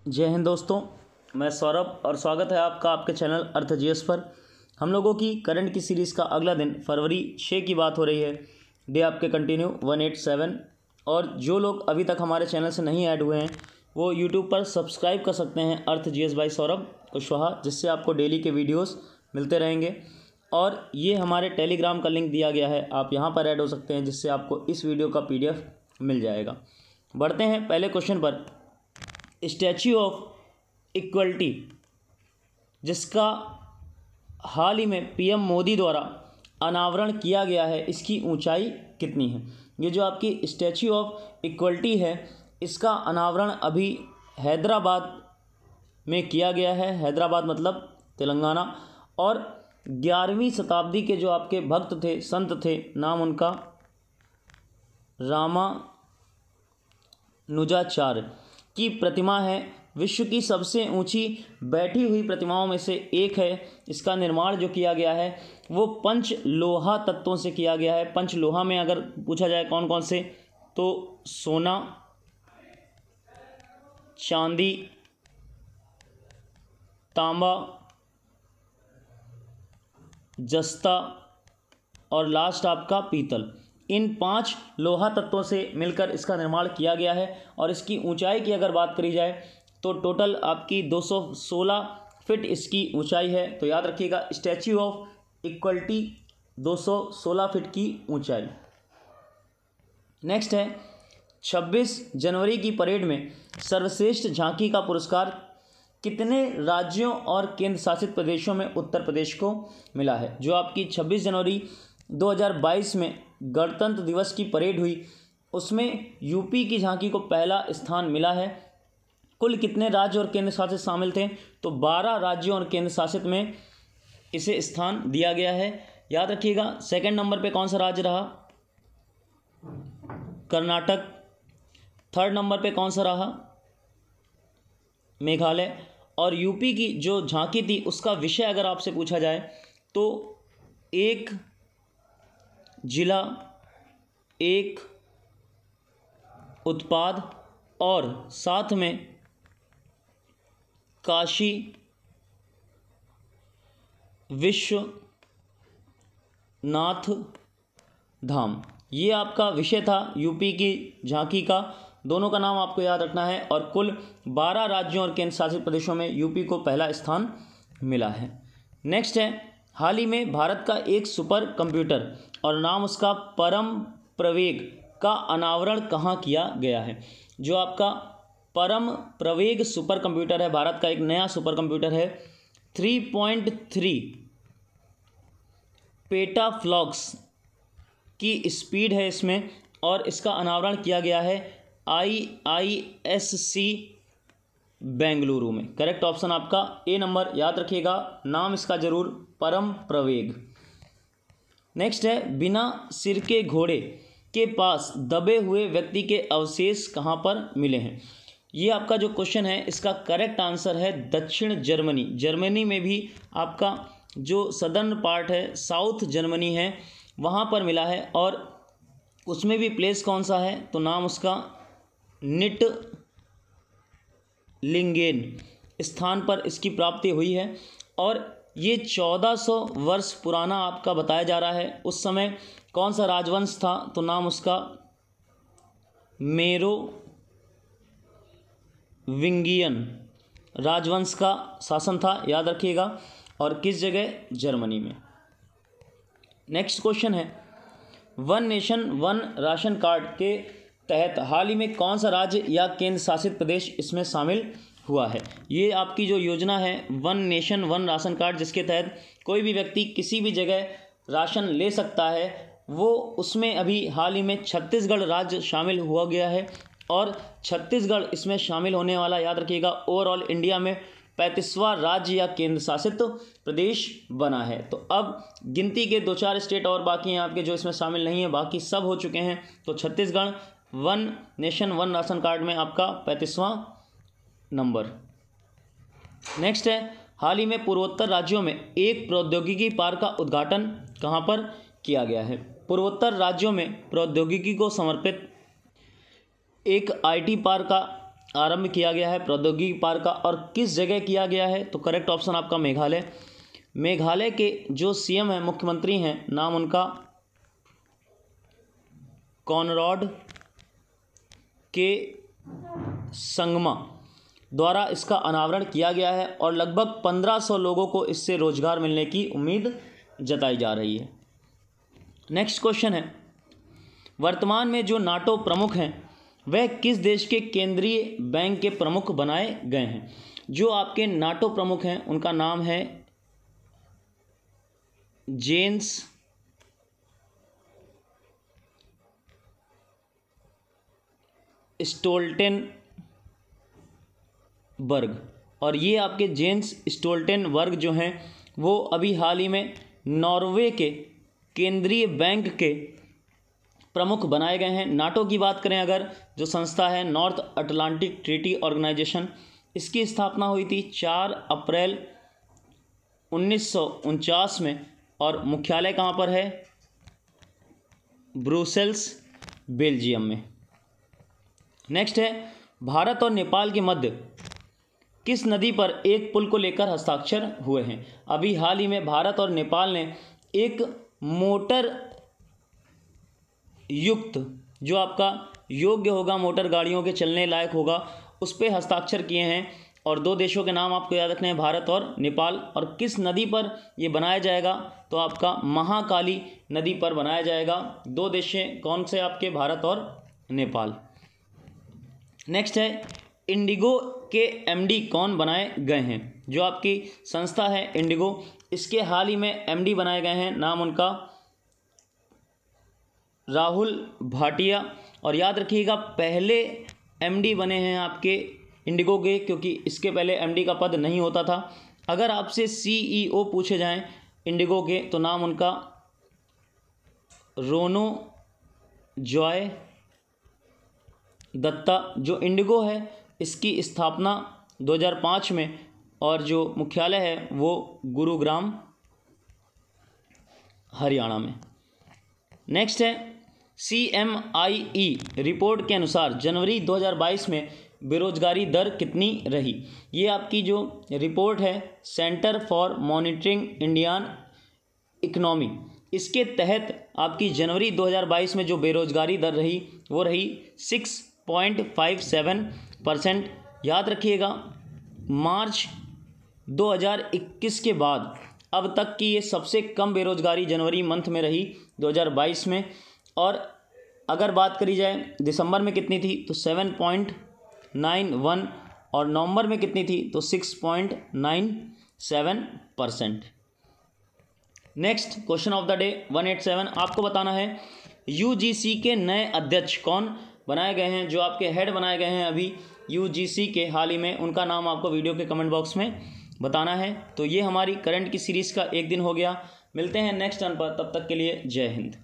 जय हिंद दोस्तों, मैं सौरभ और स्वागत है आपका आपके चैनल अर्थ जीएस पर। हम लोगों की करंट की सीरीज़ का अगला दिन फरवरी 6 की बात हो रही है। डे आपके कंटिन्यू 187। और जो लोग अभी तक हमारे चैनल से नहीं ऐड हुए हैं वो यूट्यूब पर सब्सक्राइब कर सकते हैं अर्थ जीएस बाय सौरभ कुशवाहा, जिससे आपको डेली के वीडियोस मिलते रहेंगे। और ये हमारे टेलीग्राम का लिंक दिया गया है, आप यहाँ पर ऐड हो सकते हैं, जिससे आपको इस वीडियो का PDF मिल जाएगा। बढ़ते हैं पहले क्वेश्चन पर। स्टैच्यू ऑफ इक्वलिटी, जिसका हाल ही में PM मोदी द्वारा अनावरण किया गया है, इसकी ऊंचाई कितनी है? ये जो आपकी स्टैच्यू ऑफ इक्वलिटी है, इसका अनावरण अभी हैदराबाद में किया गया है। हैदराबाद मतलब तेलंगाना। और 11वीं शताब्दी के जो आपके भक्त थे, संत थे, नाम उनका रामानुजाचार्य की प्रतिमा है। विश्व की सबसे ऊंची बैठी हुई प्रतिमाओं में से एक है। इसका निर्माण जो किया गया है वो पंचलोहा तत्वों से किया गया है। पंचलोहा में अगर पूछा जाए कौन कौन से, तो सोना, चांदी, तांबा, जस्ता और लास्ट आपका पीतल। इन 5 लोहा तत्वों से मिलकर इसका निर्माण किया गया है। और इसकी ऊंचाई की अगर बात करी जाए तो टोटल आपकी 216 फीट इसकी ऊंचाई है। तो याद रखिएगा, स्टैच्यू ऑफ इक्वलिटी 216 फीट की ऊंचाई। नेक्स्ट है 26 जनवरी की परेड में सर्वश्रेष्ठ झांकी का पुरस्कार कितने राज्यों और केंद्र शासित प्रदेशों में उत्तर प्रदेश को मिला है? जो आपकी 26 जनवरी 2022 में गणतंत्र दिवस की परेड हुई, उसमें यूपी की झांकी को पहला स्थान मिला है। कुल कितने राज्य और केंद्र शासित शामिल थे? तो 12 राज्यों और केंद्र शासित में इसे स्थान दिया गया है। याद रखिएगा, सेकंड नंबर पे कौन सा राज्य रहा? कर्नाटक। थर्ड नंबर पे कौन सा रहा? मेघालय। और यूपी की जो झांकी थी उसका विषय अगर आपसे पूछा जाए तो एक जिला, एक उत्पाद और साथ में काशी विश्वनाथ धाम, ये आपका विषय था यूपी की झांकी का। दोनों का नाम आपको याद रखना है। और कुल 12 राज्यों और केंद्र शासित प्रदेशों में यूपी को पहला स्थान मिला है। नेक्स्ट है, हाल ही में भारत का एक सुपर कंप्यूटर और नाम उसका परम प्रवेग का अनावरण कहाँ किया गया है? जो आपका परम प्रवेग सुपर कंप्यूटर है, भारत का एक नया सुपर कंप्यूटर है। 3.3 पेटाफ्लॉप्स की स्पीड है इसमें, और इसका अनावरण किया गया है IISc बेंगलुरु में। करेक्ट ऑप्शन आपका A नंबर, याद रखिएगा, नाम इसका जरूर, परम प्रवेग। नेक्स्ट है, बिना सिर के घोड़े के पास दबे हुए व्यक्ति के अवशेष कहाँ पर मिले हैं? ये आपका जो क्वेश्चन है इसका करेक्ट आंसर है दक्षिण जर्मनी। जर्मनी में भी आपका जो सदर्न पार्ट है, साउथ जर्मनी है, वहाँ पर मिला है। और उसमें भी प्लेस कौन सा है? तो नाम उसका निटलिंगेन स्थान पर इसकी प्राप्ति हुई है। और ये 1400 वर्ष पुराना आपका बताया जा रहा है। उस समय कौन सा राजवंश था? तो नाम उसका मेरोविंगियन राजवंश का शासन था, याद रखिएगा। और किस जगह? जर्मनी में। नेक्स्ट क्वेश्चन है, one nation one ration card के तहत हाल ही में कौन सा राज्य या केंद्र शासित प्रदेश इसमें शामिल हुआ है? ये आपकी जो योजना है one nation one ration card, जिसके तहत कोई भी व्यक्ति किसी भी जगह राशन ले सकता है, वो उसमें अभी हाल ही में छत्तीसगढ़ राज्य शामिल हुआ गया है। और छत्तीसगढ़ इसमें शामिल होने वाला, याद रखिएगा, ओवरऑल इंडिया में 35वां राज्य या केंद्र शासित प्रदेश बना है। तो अब गिनती के 2-4 स्टेट और बाकी हैं आपके जो इसमें शामिल नहीं है, बाकी सब हो चुके हैं। तो Chhattisgarh one nation one ration card में आपका 35वां नंबर। नेक्स्ट है, हाल ही में पूर्वोत्तर राज्यों में एक प्रौद्योगिकी पार्क का उद्घाटन कहाँ पर किया गया है? पूर्वोत्तर राज्यों में प्रौद्योगिकी को समर्पित एक IT पार्क का आरंभ किया गया है प्रौद्योगिकी पार्क का और किस जगह किया गया है? तो करेक्ट ऑप्शन आपका मेघालय। मेघालय के जो सीएम हैं, मुख्यमंत्री हैं, नाम उनका कॉनरॉड के संगमा द्वारा इसका अनावरण किया गया है और लगभग 1500 लोगों को इससे रोजगार मिलने की उम्मीद जताई जा रही है। नेक्स्ट क्वेश्चन है, वर्तमान में जो नाटो प्रमुख हैं वह किस देश के केंद्रीय बैंक के प्रमुख बनाए गए हैं? जो आपके नाटो प्रमुख हैं उनका नाम है जेन्स स्टोल्टेनबर्ग, और ये आपके जेन्स स्टोल्टेनबर्ग जो हैं वो अभी हाल ही में नॉर्वे के केंद्रीय बैंक के प्रमुख बनाए गए हैं। नाटो की बात करें अगर, जो संस्था है नॉर्थ अटलांटिक ट्रीटी ऑर्गेनाइजेशन, इसकी स्थापना हुई थी 4 अप्रैल 1949 में और मुख्यालय कहाँ पर है? ब्रुसेल्स, बेल्जियम में। नेक्स्ट है, भारत और नेपाल के मध्य किस नदी पर एक पुल को लेकर हस्ताक्षर हुए हैं? अभी हाल ही में भारत और नेपाल ने एक मोटर युक्त, जो आपका योग्य होगा, मोटर गाड़ियों के चलने लायक होगा, उस पर हस्ताक्षर किए हैं। और दो देशों के नाम आपको याद रखने हैं, भारत और नेपाल। और किस नदी पर ये बनाया जाएगा? तो आपका महाकाली नदी पर बनाया जाएगा। दो देश कौन से आपके? भारत और नेपाल। नेक्स्ट है, इंडिगो के एमडी कौन बनाए गए हैं? जो आपकी संस्था है इंडिगो, इसके हाल ही में एमडी बनाए गए हैं, नाम उनका राहुल भाटिया। और याद रखिएगा पहले एमडी बने हैं आपके इंडिगो के, क्योंकि इसके पहले एमडी का पद नहीं होता था। अगर आपसे सीईओ पूछे जाएं इंडिगो के तो नाम उनका रोनो जॉय दत्ता। जो इंडिगो है इसकी स्थापना 2005 में और जो मुख्यालय है वो गुरुग्राम, हरियाणा में। नेक्स्ट है, CMIE रिपोर्ट के अनुसार जनवरी 2022 में बेरोजगारी दर कितनी रही? ये आपकी जो रिपोर्ट है centre for monitoring Indian economy, इसके तहत आपकी जनवरी 2022 में जो बेरोजगारी दर रही वो रही 6.57%। याद रखिएगा मार्च 2021 के बाद अब तक की ये सबसे कम बेरोजगारी जनवरी मंथ में रही 2022 में। और अगर बात करी जाए दिसंबर में कितनी थी तो 7.91 और नवंबर में कितनी थी तो 6.97%। Next question of the day 187, आपको बताना है यूजीसी के नए अध्यक्ष कौन बनाए गए हैं? जो आपके हेड बनाए गए हैं अभी यूजीसी के हाल ही में, उनका नाम आपको वीडियो के कमेंट बॉक्स में बताना है। तो ये हमारी करंट की सीरीज़ का एक दिन हो गया। मिलते हैं नेक्स्ट टर्न पर, तब तक के लिए जय हिंद।